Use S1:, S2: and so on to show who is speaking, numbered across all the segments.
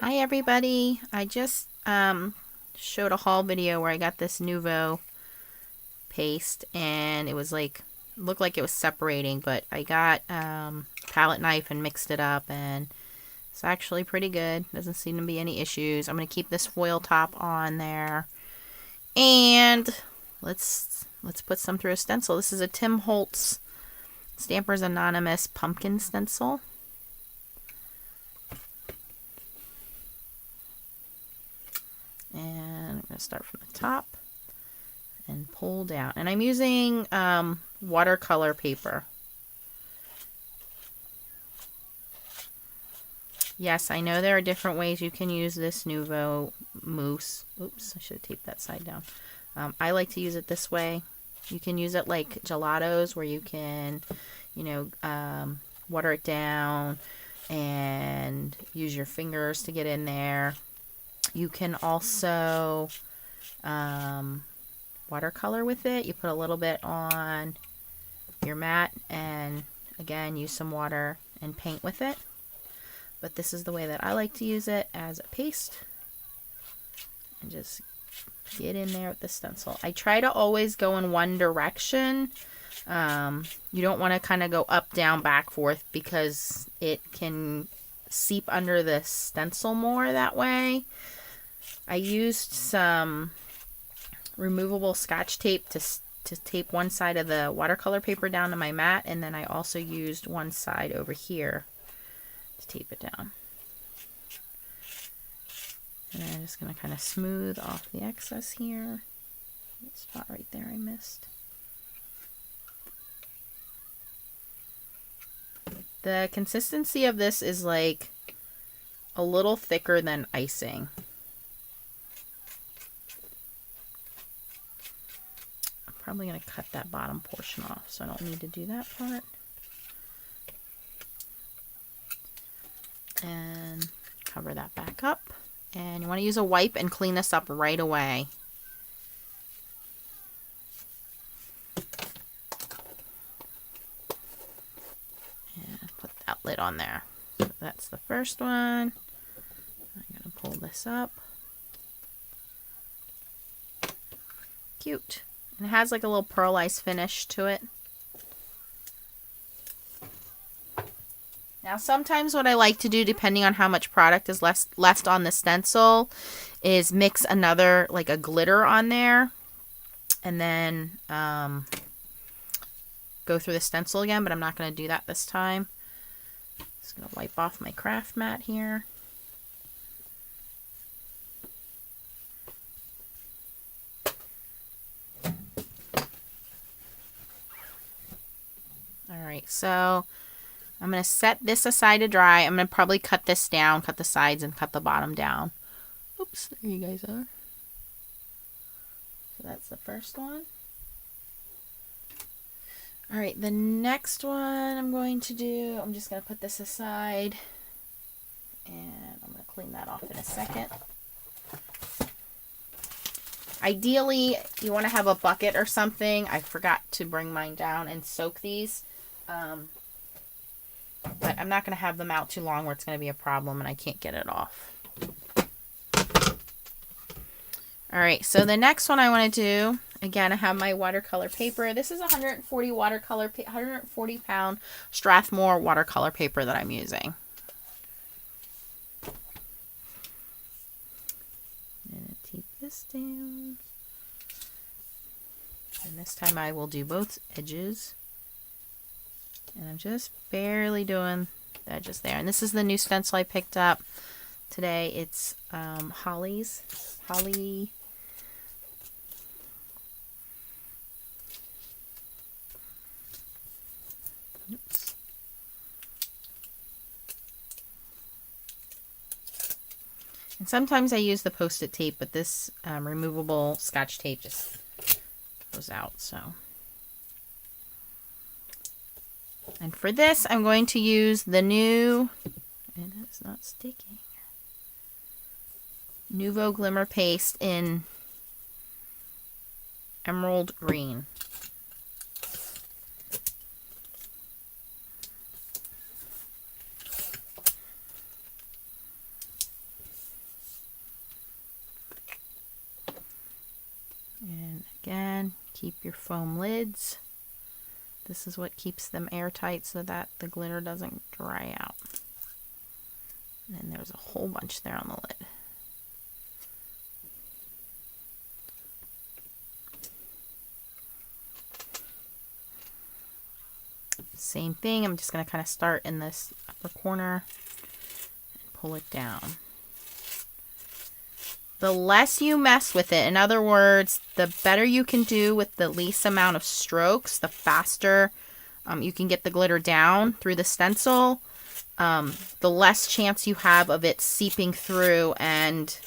S1: Hi everybody. I just showed a haul video where I got this Nuvo paste and it was like, looked like it was separating, but I got palette knife and mixed it up and it's actually pretty good. Doesn't seem to be any issues. I'm going to keep this foil top on there and let's put some through a stencil. This is a Tim Holtz Stampers Anonymous pumpkin stencil. And I'm going to start from the top and pull down. And I'm using watercolor paper. Yes, I know there are different ways you can use this Nuvo mousse. Oops, I should have taped that side down. I like to use it this way. You can use it like gelatos where you can, you know, water it down and use your fingers to get in there. You can also watercolor with it. You put a little bit on your mat and again use some water and paint with it. But this is the way that I like to use it, as a paste. And just get in there with the stencil. I try to always go in one direction. You don't want to kind of go up, down, back, forth because it can seep under the stencil more that way. I used some removable Scotch tape to tape one side of the watercolor paper down to my mat, and then I also used one side over here to tape it down. And I'm just going to kind of smooth off the excess here. That spot right there I missed. The consistency of this is like a little thicker than icing. I'm probably going to cut that bottom portion off, so I don't need to do that part. And cover that back up. And you want to use a wipe and clean this up right away. And put that lid on there. So that's the first one. I'm going to pull this up. Cute. And it has like a little pearlized finish to it. Now sometimes what I like to do, depending on how much product is left on the stencil, is mix another, like a glitter on there. And then go through the stencil again, but I'm not going to do that this time. Just going to wipe off my craft mat here. Alright, so I'm going to set this aside to dry. I'm going to probably cut this down, cut the sides and cut the bottom down. Oops, there you guys are. So that's the first one. Alright, the next one I'm going to do, I'm just going to put this aside. And I'm going to clean that off in a second. Ideally, you want to have a bucket or something. I forgot to bring mine down and soak these. But I'm not going to have them out too long where it's going to be a problem and I can't get it off. Alright, so the next one I want to do, again, I have my watercolor paper. This is 140 pound Strathmore watercolor paper that I'm using. I'm going to tape this down. And this time I will do both edges. And I'm just barely doing the edges there. And this is the new stencil I picked up today. It's Holly. Oops. And sometimes I use the Post-it tape, but this removable Scotch tape just goes out. So. And for this, I'm going to use the new, and it's not sticking, Nuvo Glimmer Paste in Emerald Green. keep your foam lids. This is what keeps them airtight so that the glitter doesn't dry out. And there's a whole bunch there on the lid. Same thing, I'm just going to kind of start in this upper corner and pull it down. The less you mess with it, in other words, the better you can do with the least amount of strokes, the faster you can get the glitter down through the stencil, the less chance you have of it seeping through and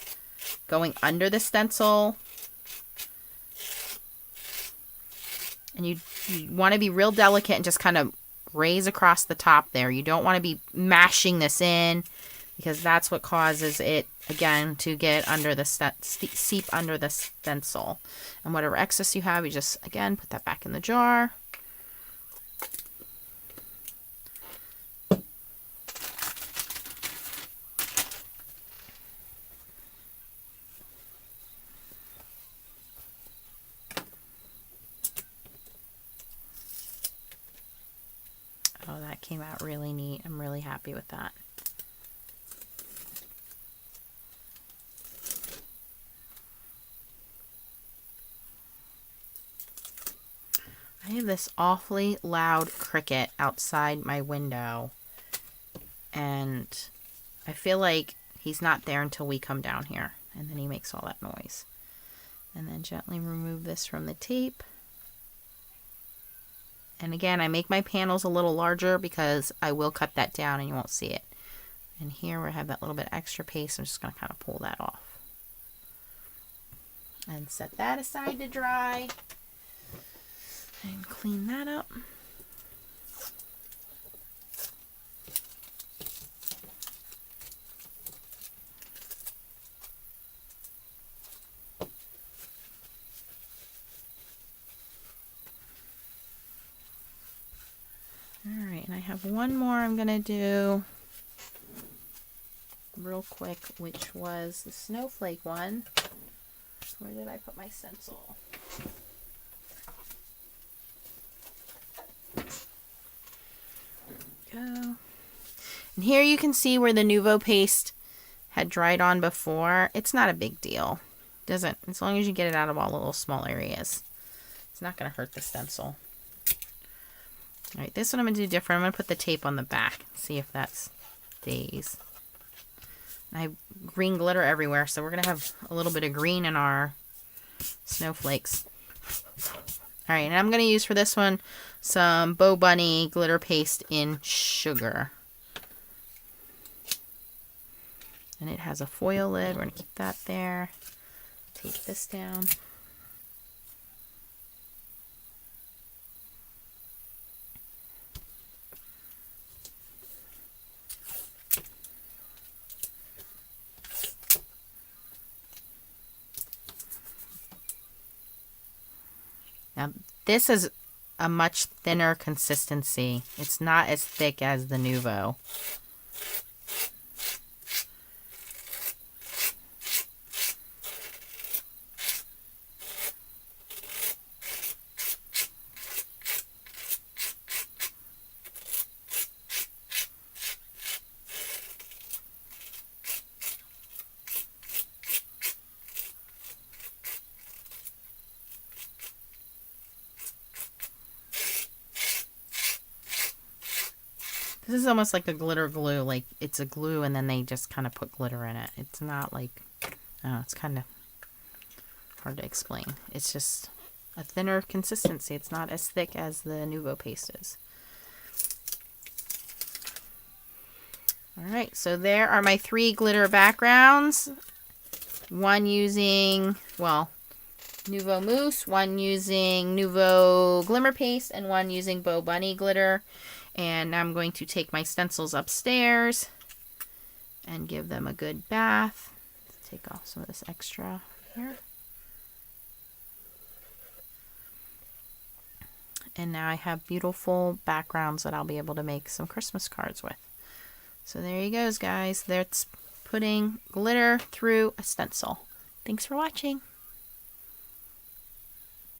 S1: going under the stencil. And you want to be real delicate and just kind of raise across the top there. You don't want to be mashing this in, because that's what causes it, again, to get under the seep under the stencil. And whatever excess you have, you just, again, put that back in the jar. Oh, that came out really neat. I'm really happy with that. I have this awfully loud cricket outside my window, and I feel like he's not there until we come down here, and then he makes all that noise. And then gently remove this from the tape. And again, I make my panels a little larger because I will cut that down and you won't see it. And here where I have that little bit extra paste, I'm just going to kind of pull that off. And set that aside to dry. And clean that up. Alright, and I have one more I'm going to do real quick, which was the snowflake one. Where did I put my stencil? Go. And here you can see where the Nuvo paste had dried on before. It's not a big deal. Doesn't, as long as you get it out of all the little small areas. It's not going to hurt the stencil. Alright, this one I'm going to do different. I'm going to put the tape on the back. See if that stays. I have green glitter everywhere, so we're going to have a little bit of green in our snowflakes. Alright, and I'm going to use for this one some bobunny glitter paste in sugar. And it has a foil lid. We're going to keep that there. Take this down. Now, this is a much thinner consistency. It's not as thick as the Nuvo. This is almost like a glitter glue. Like, it's a glue and then they just kind of put glitter in it. It's not like, oh, it's kind of hard to explain. It's just a thinner consistency. It's not as thick as the Nuvo paste is. Alright, so there are my 3 glitter backgrounds. One using, well, Nuvo mousse, one using Nuvo glimmer paste, and one using bobunny glitter. And now I'm going to take my stencils upstairs and give them a good bath. Take off some of this extra here. And now I have beautiful backgrounds that I'll be able to make some Christmas cards with. So there you go, guys. That's putting glitter through a stencil. Thanks for watching.